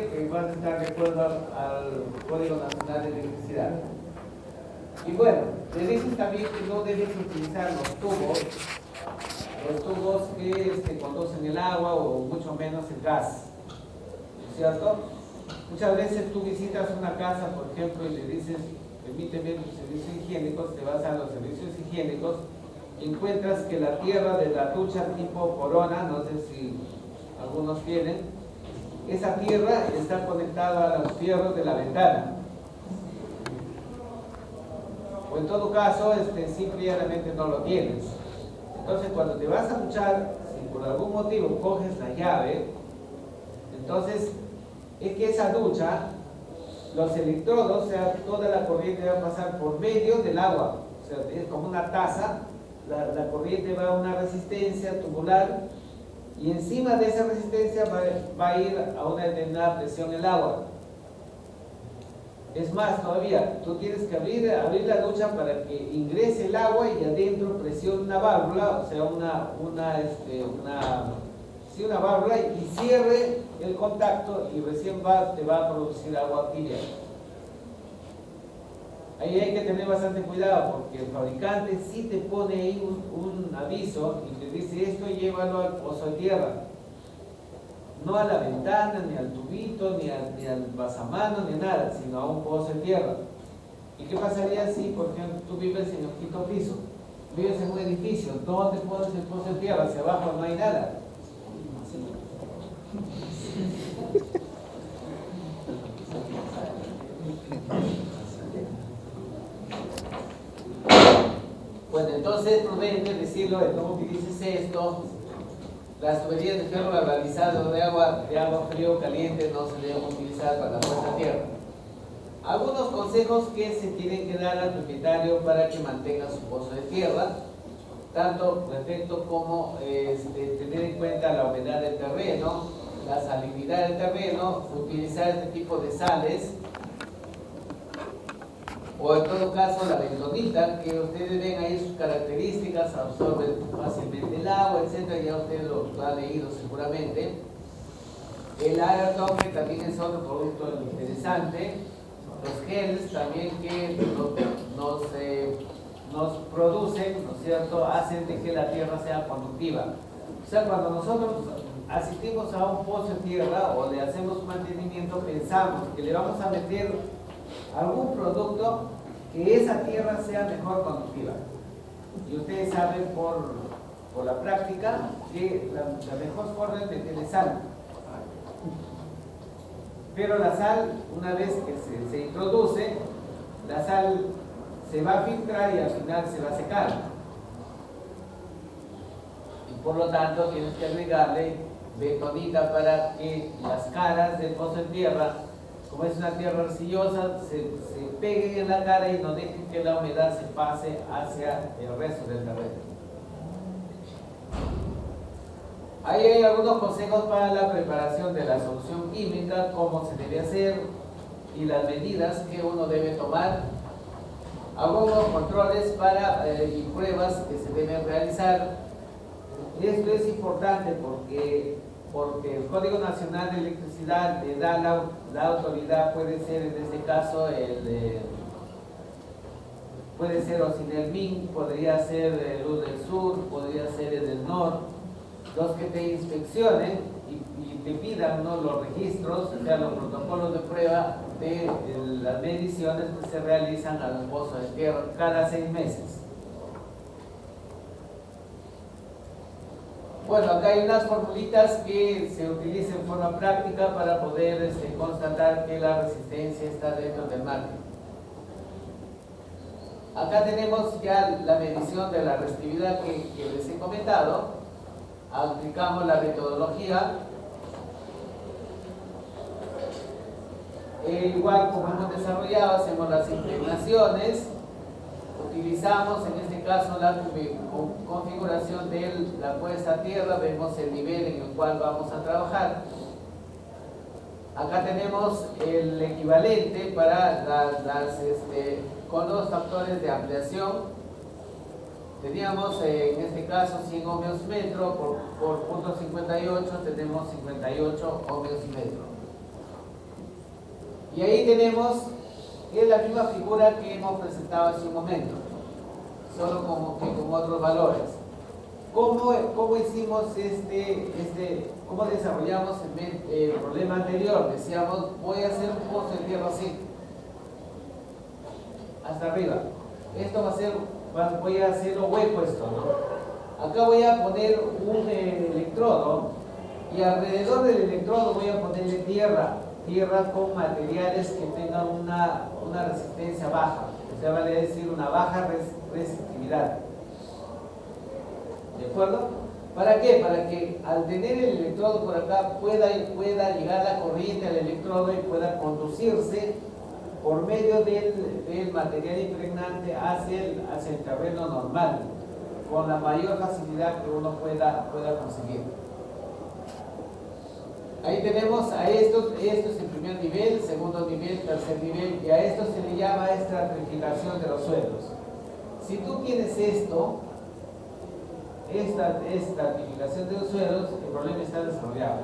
que van a estar de acuerdo al Código Nacional de Electricidad. Y bueno, le dicen también que no debes utilizar los tubos que conducen el agua o mucho menos el gas, ¿no es cierto? Muchas veces tú visitas una casa, por ejemplo, y le dices, permíteme los servicios higiénicos, te vas a los servicios higiénicos y encuentras que la tierra de la ducha tipo Corona, no sé si algunos tienen, esa tierra está conectada a los fierros de la ventana. O en todo caso, simplemente no lo tienes. Entonces, cuando te vas a duchar, si por algún motivo coges la llave, entonces es que esa ducha, los electrodos, o sea, toda la corriente va a pasar por medio del agua. O sea, es como una taza, la corriente va a una resistencia tubular y encima de esa resistencia va a ir a una determinada presión el agua. Es más, todavía, tú tienes que abrir la ducha para que ingrese el agua y adentro presione una válvula, o sea, una válvula y cierre el contacto y recién te va a producir agua tibia. Ahí hay que tener bastante cuidado porque el fabricante sí te pone ahí un aviso y te dice esto llévalo al pozo de tierra. No a la ventana, ni al tubito, ni al pasamano, ni a nada, sino a un pozo de tierra. ¿Y qué pasaría si, por ejemplo, tú vives en el quinto piso? Vives en un edificio, ¿dónde pones el pozo de tierra? Hacia abajo no hay nada. Bueno, entonces es prudente decirlo, no utilices esto. Las tuberías de ferro galvanizado de agua frío o caliente no se deben utilizar para la puesta a tierra. Algunos consejos que se tienen que dar al propietario para que mantenga su pozo de tierra, tanto perfecto como tener en cuenta la humedad del terreno, la salinidad del terreno, utilizar este tipo de sales, o en todo caso la bentonita, que ustedes ven ahí sus características, absorben fácilmente el agua, etc. Ya ustedes lo han leído seguramente. El aerotón, que también es otro producto interesante. Los geles también que nos producen, ¿no es cierto?, hacen de que la tierra sea conductiva. O sea, cuando nosotros asistimos a un pozo de tierra o le hacemos mantenimiento, pensamos que le vamos a meter algún producto que esa tierra sea mejor conductiva. Y ustedes saben por la práctica que la mejor forma es meterle sal. Pero la sal, una vez que se introduce, la sal se va a filtrar y al final se va a secar. Y por lo tanto tienes que agregarle bentonita para que las caras del pozo de tierra, como es una tierra arcillosa, se peguen en la cara y no dejen que la humedad se pase hacia el resto del terreno. Ahí hay algunos consejos para la preparación de la solución química, cómo se debe hacer y las medidas que uno debe tomar. Algunos controles y pruebas que se deben realizar. Esto es importante porque el Código Nacional de Electricidad le da la autoridad, puede ser en este caso puede ser Ocinelmin, podría ser el Luz del Sur, podría ser el del Norte, los que te inspeccionen y te pidan, ¿no?, los registros, o sea, los protocolos de prueba de las mediciones que se realizan a los pozos de tierra cada 6 meses. Bueno, acá hay unas formulitas que se utilizan en forma práctica para poder constatar que la resistencia está dentro del margen. Acá tenemos ya la medición de la resistividad que les he comentado. Aplicamos la metodología. Igual como hemos desarrollado, hacemos las impregnaciones. Utilizamos en este caso la configuración de la puesta a tierra, vemos el nivel en el cual vamos a trabajar. Acá tenemos el equivalente para con los factores de ampliación. Teníamos en este caso 100 ohmios metro por punto 58, tenemos 58 ohmios metro. Y ahí tenemos, es la misma figura que hemos presentado hace un momento, solo como que con otros valores. ¿Cómo hicimos cómo desarrollamos el problema anterior? Decíamos, voy a hacer un pozo de tierra así, hasta arriba. Esto voy a hacerlo hueco esto, ¿no? Acá voy a poner un electrodo y alrededor del electrodo voy a ponerle tierra con materiales que tengan una resistencia baja, o sea, vale decir una baja resistividad. ¿De acuerdo? ¿Para qué? Para que al tener el electrodo por acá pueda llegar la corriente al electrodo y pueda conducirse por medio del material impregnante hacia el terreno normal, con la mayor facilidad que uno pueda conseguir. Ahí tenemos a esto es el primer nivel, segundo nivel, tercer nivel, y a esto se le llama estratificación de los suelos. Si tú tienes esta estratificación de los suelos, el problema está desarrollado.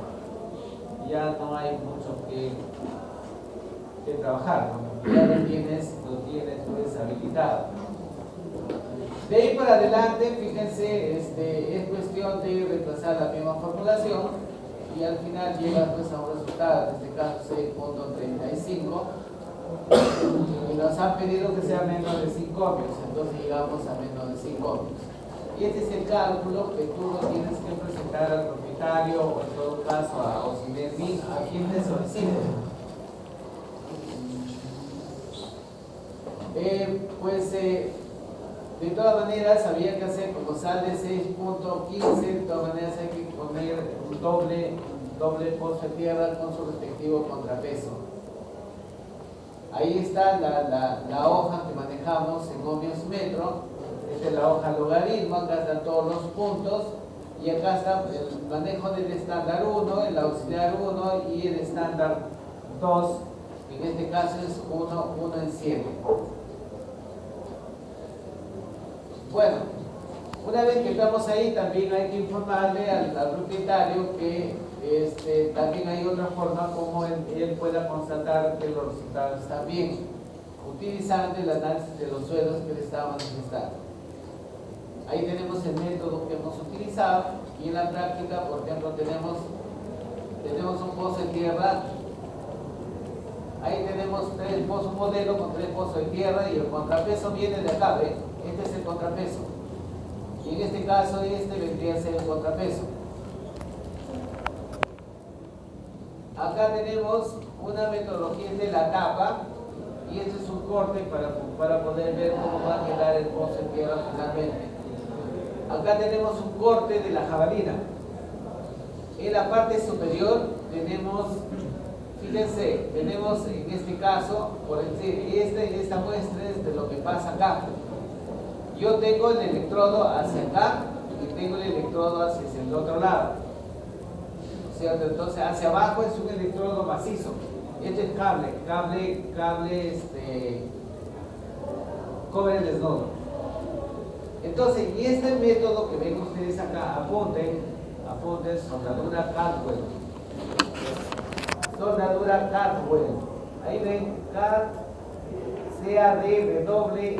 Ya no hay mucho que trabajar, ¿no? Ya lo tienes pues habilitado. De ahí para adelante, fíjense, es cuestión de reemplazar la misma formulación y al final llega pues a un resultado, en este caso 6.35, y nos han pedido que sea menos de 5 ohmios, entonces llegamos a menos de 5 ohmios. Y este es el cálculo que tú lo tienes que presentar al propietario o en todo caso a Ocinermi, a quien te solicite. De todas maneras había que hacer, como sale 6.15, de todas maneras hay que poner un doble pozo de tierra con su respectivo contrapeso. Ahí está la hoja que manejamos en ohmios metro. Esta es la hoja logaritmo, acá están todos los puntos y acá está el manejo del estándar 1, el auxiliar 1 y el estándar 2, en este caso es 1 en 7. Bueno, una vez que estamos ahí también hay que informarle al propietario que también hay otra forma como él pueda constatar que los resultados están bien, utilizando el análisis de los suelos que le estaba manifestando. Ahí tenemos el método que hemos utilizado y en la práctica, por ejemplo, tenemos un pozo de tierra. Ahí tenemos un modelo con 3 pozos de tierra y el contrapeso viene de acá, ¿ven? Este es el contrapeso. Y en este caso, vendría a ser el contrapeso. Acá tenemos una metodología de la capa y este es un corte para poder ver cómo va a quedar el pozo de tierra finalmente. Acá tenemos un corte de la jabalina. En la parte superior tenemos, fíjense, tenemos en este caso, por decir, esta muestra es de lo que pasa acá. Yo tengo el electrodo hacia acá y tengo el electrodo hacia el otro lado. ¿Cierto? Entonces hacia abajo es un electrodo macizo. Este es cable cobre desnudo. Entonces, y este método que ven ustedes acá, apunten, soldadura Caldwell. Soldadura Caldwell. Ahí ven, C-A-D-W-E-L-D,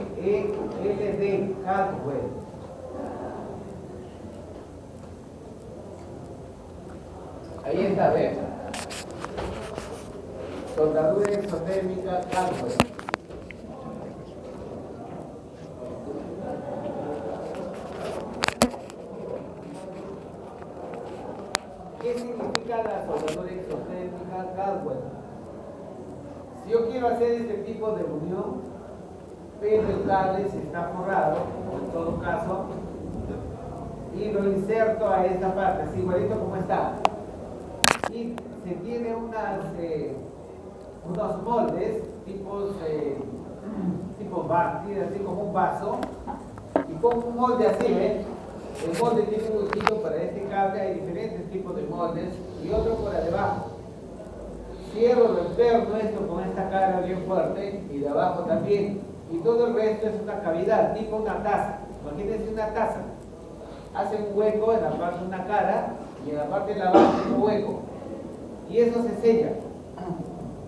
Caldwell. Ahí está, ¿ven? Soldadura exotérmica Caldwell. ¿Qué significa la soldadura exotérmica Caldwell? Si yo quiero hacer este tipo de unión, pero el cable se está forrado, en todo caso, y lo inserto a esta parte, así igualito como está. Y se tiene unos moldes, tipo así como un vaso, y pongo un molde así, ¿ven? El molde tiene un huequito para este cable, hay diferentes tipos de moldes, y otro por debajo. Cierro el externo esto con esta cara bien fuerte, y de abajo también, y todo el resto es una cavidad, tipo una taza. Imagínense una taza. Hace un hueco en la parte de una cara, y en la parte de abajo un hueco. Y eso se sella.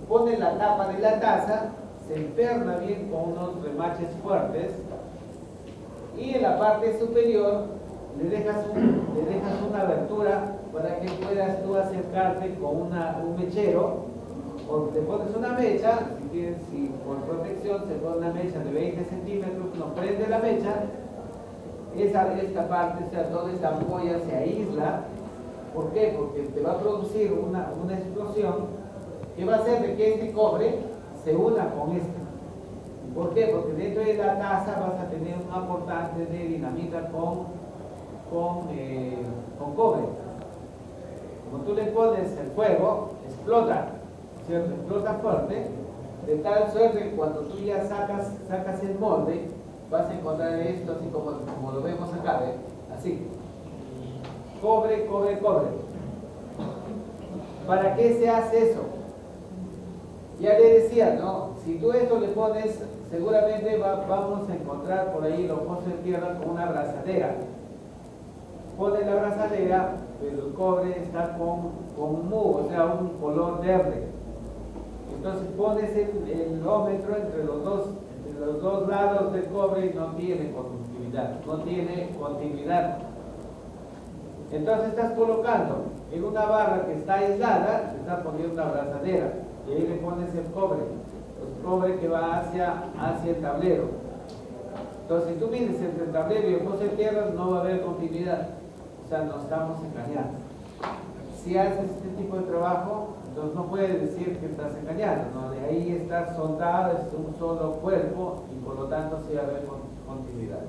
pone la tapa de la taza, se emperna bien con unos remaches fuertes y en la parte superior le dejas una abertura para que puedas tú acercarte con un mechero, o te pones una mecha, si por protección se pone una mecha de 20 centímetros, no prende la mecha, esta parte, o sea, toda esta ampolla se aísla. ¿Por qué? Porque te va a producir una explosión que va a hacer de que este cobre se una con este. ¿Por qué? Porque dentro de la taza vas a tener un aportante de dinamita con cobre. Como tú le pones el fuego, explota, ¿cierto? Explota fuerte, de tal suerte que cuando tú ya sacas el molde, vas a encontrar esto así como lo vemos acá, ¿ve? Así. Cobre, cobre, cobre. ¿Para qué se hace eso? Ya le decía, ¿no? Si tú esto le pones, seguramente vamos a encontrar por ahí los pozos de tierra con una abrazadera. Pones la abrazadera, pero el cobre está con mu, o sea, un color verde. Entonces pones el ómetro entre los dos lados del cobre y no tiene continuidad. Entonces estás colocando en una barra que está aislada, te estás poniendo una abrazadera y ahí le pones el cobre que va hacia el tablero. Entonces si tú mides entre el tablero y el pozo de tierra no va a haber continuidad, o sea, nos estamos engañando. Si haces este tipo de trabajo, entonces no puedes decir que estás engañando, ¿no? De ahí estar soldado, es un solo cuerpo y por lo tanto sí va a haber continuidad.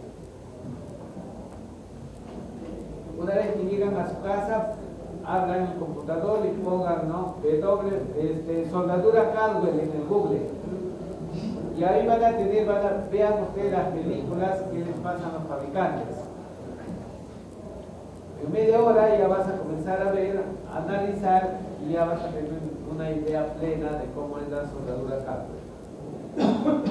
Una vez que llegan a su casa, abran el computador y pongan, ¿no? Soldadura Caldwell en el Google. Y ahí vean ustedes las películas que les pasan a los fabricantes. En media hora ya vas a comenzar a ver, a analizar y ya vas a tener una idea plena de cómo es la soldadura Caldwell.